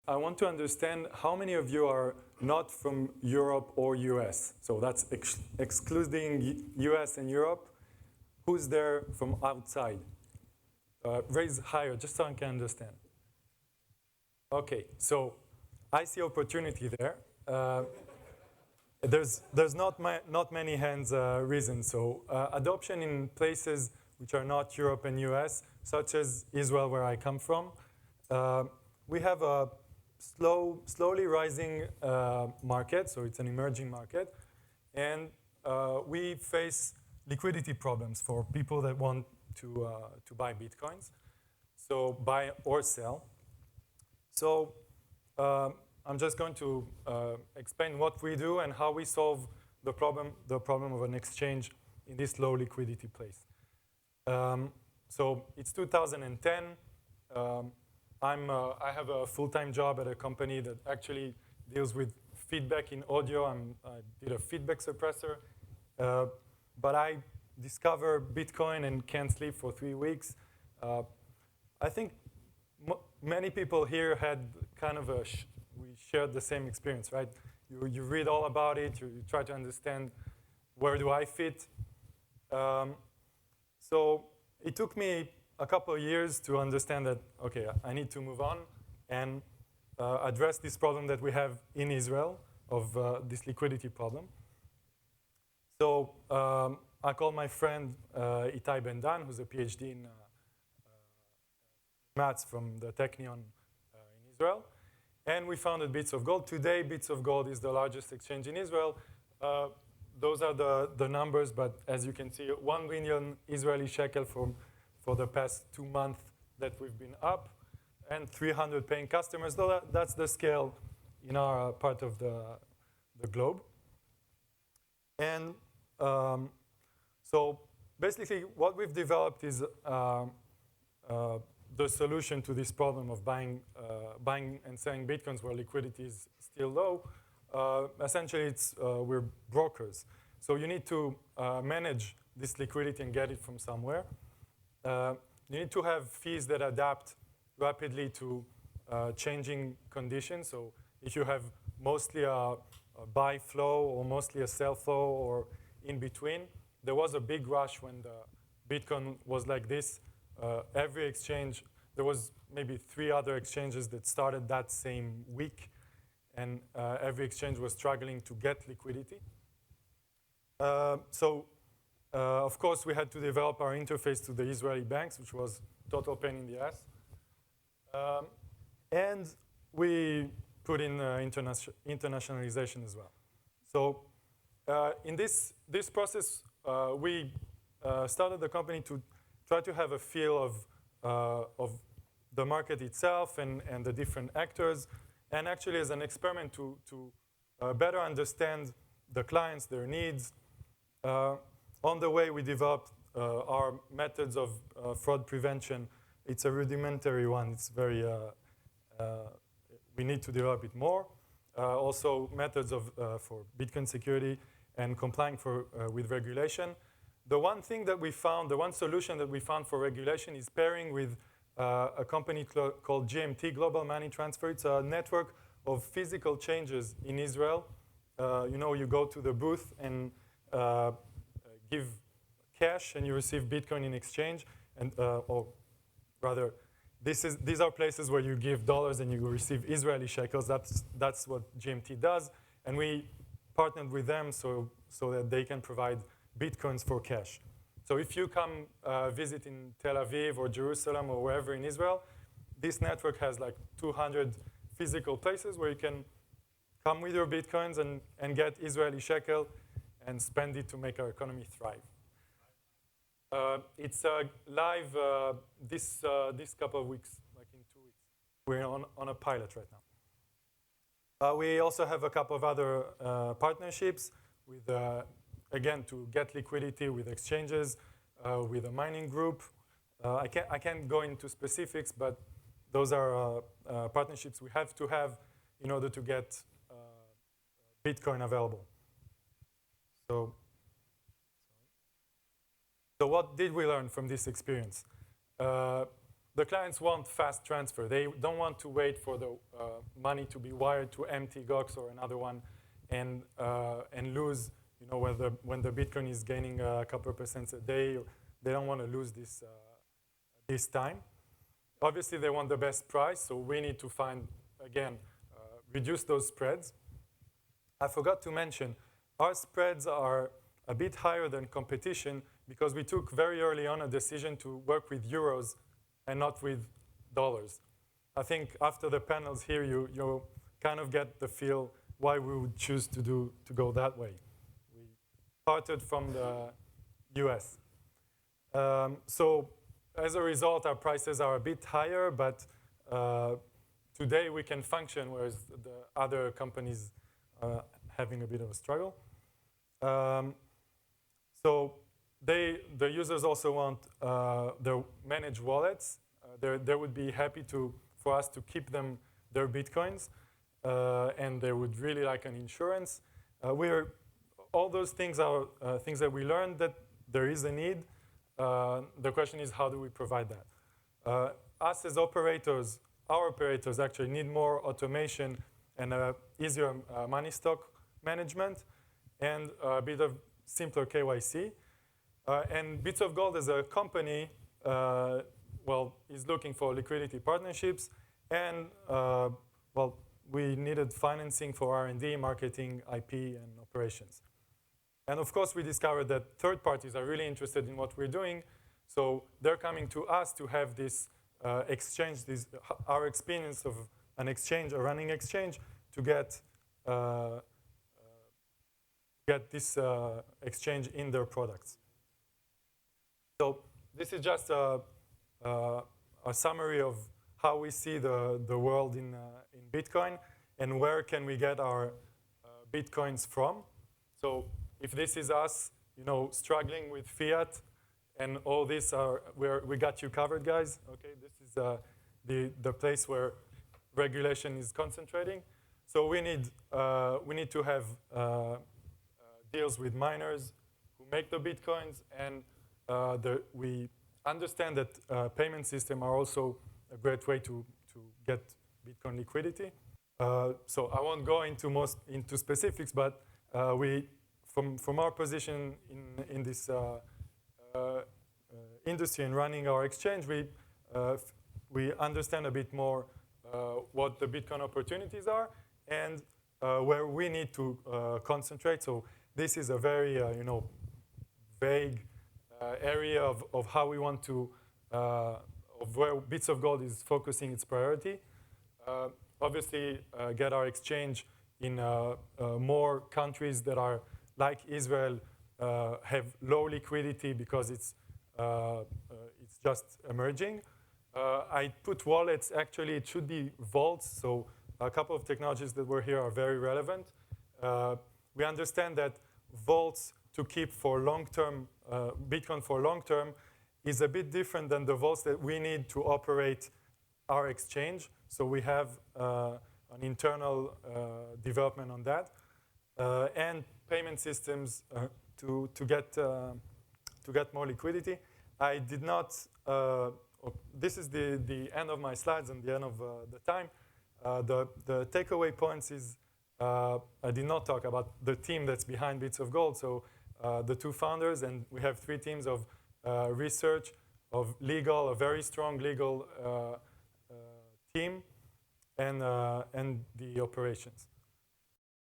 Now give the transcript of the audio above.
I want to understand how many of you are not from Europe or US. So that's excluding US and Europe. Who's there from outside? Raise higher, just so I can understand. Okay, so I see opportunity there. There's not many hands risen. So adoption in places which are not Europe and US, such as Israel, where I come from, we have a slowly rising market, so it's an emerging market, and we face liquidity problems for people that want to buy Bitcoins, so buy or sell. So I'm just going to explain what we do and how we solve the problem of an exchange in this low liquidity place. So it's 2010. I have a full-time job at a company that actually deals with feedback in audio. I did a feedback suppressor. But I discovered Bitcoin and can't sleep for 3 weeks. I think many people here had kind of we shared the same experience, right? You read all about it. You try to understand where do I fit. So it took me a couple of years to understand that, okay, I need to move on and address this problem that we have in Israel of this liquidity problem. So I called my friend Itai Ben-Dan, who's a PhD in maths from the Technion in Israel. And we founded Bitsofgold. Today, Bitsofgold is the largest exchange in Israel. Those are the numbers, but as you can see, 1 million Israeli shekel for the past 2 months that we've been up, and 300 paying customers. So that's the scale in our part of the globe. And so basically, what we've developed is the solution to this problem of buying and selling Bitcoins where liquidity is still low. Essentially, we're brokers. So you need to manage this liquidity and get it from somewhere. You need to have fees that adapt rapidly to changing conditions. So if you have mostly a buy flow or mostly a sell flow or in between, there was a big rush when the Bitcoin was like this. Every exchange, there was maybe 3 other exchanges that started that same week, and every exchange was struggling to get liquidity. Of course, we had to develop our interface to the Israeli banks, which was total pain in the ass. And we put in internationalization as well. So in this process, we started the company to try to have a feel of the market itself and the different actors, and actually as an experiment to better understand the clients, their needs. On the way, we developed our methods of fraud prevention. It's a rudimentary one. It's very, we need to develop it more. Also methods for Bitcoin security and complying with regulation. The one thing that we found, the one solution that we found for regulation is pairing with a company called GMT, Global Money Transfer. It's a network of physical changes in Israel. You go to the booth and give cash and you receive Bitcoin in exchange, and or rather, these are places where you give dollars and you receive Israeli shekels. That's what GMT does, and we partnered with them so that they can provide Bitcoins for cash. So if you come visit in Tel Aviv or Jerusalem or wherever in Israel, this network has like 200 physical places where you can come with your Bitcoins and get Israeli shekel and spend it to make our economy thrive. It's live this couple of weeks, like in 2 weeks. We're on a pilot right now. We also have a couple of other partnerships with, again, to get liquidity with exchanges, with a mining group. I can't go into specifics, but those are partnerships we have to have in order to get Bitcoin available. So what did we learn from this experience? the clients want fast transfer. They don't want to wait for the money to be wired to empty Gox or another one and lose, when the Bitcoin is gaining a couple of percents a day. They don't want to lose this time. Obviously, they want the best price, so we need to find, again, reduce those spreads. I forgot to mention, our spreads are a bit higher than competition because we took very early on a decision to work with euros and not with dollars. I think after the panels here, you kind of get the feel why we would choose to go that way. We parted from the US. So as a result, our prices are a bit higher, but today we can function, whereas the other companies are having a bit of a struggle. So the users also want their managed wallets. They would be happy for us to keep them their Bitcoins, and they would really like an insurance. All those things are things that we learned that there is a need. The question is, how do we provide that? Us as operators, our operators actually need more automation and easier money stock management and a bit of simpler KYC. And Bitsofgold as a company, is looking for liquidity partnerships. And, we needed financing for R&D, marketing, IP, and operations. And of course, we discovered that third parties are really interested in what we're doing. So they're coming to us to have this exchange, our experience of an exchange, a running exchange, to get this exchange in their products. So this is just a summary of how we see the world in Bitcoin and where can we get our Bitcoins from. So if this is us, struggling with fiat, and all this we got you covered, guys. Okay, this is the place where regulation is concentrating. So we need to have deals with miners who make the Bitcoins, and we understand that payment systems are also a great way to get Bitcoin liquidity. So I won't go into specifics, but from our position in this industry and running our exchange, we understand a bit more what the Bitcoin opportunities are and where we need to concentrate. So this is a very vague area of how we want to, of where Bitsofgold is focusing its priority. Obviously, get our exchange in more countries that are like Israel, have low liquidity because it's just emerging. I put wallets. Actually, it should be vaults. So a couple of technologies that were here are very relevant. We understand that vaults to keep for long-term, Bitcoin for long-term, is a bit different than the vaults that we need to operate our exchange. So we have an internal development on that. And payment systems to get more liquidity. I did not, this is the end of my slides and the end of the time. The takeaway points is, I did not talk about the team that's behind Bitsofgold. So the two founders, and we have 3 teams of research, of legal, a very strong legal team, and the operations.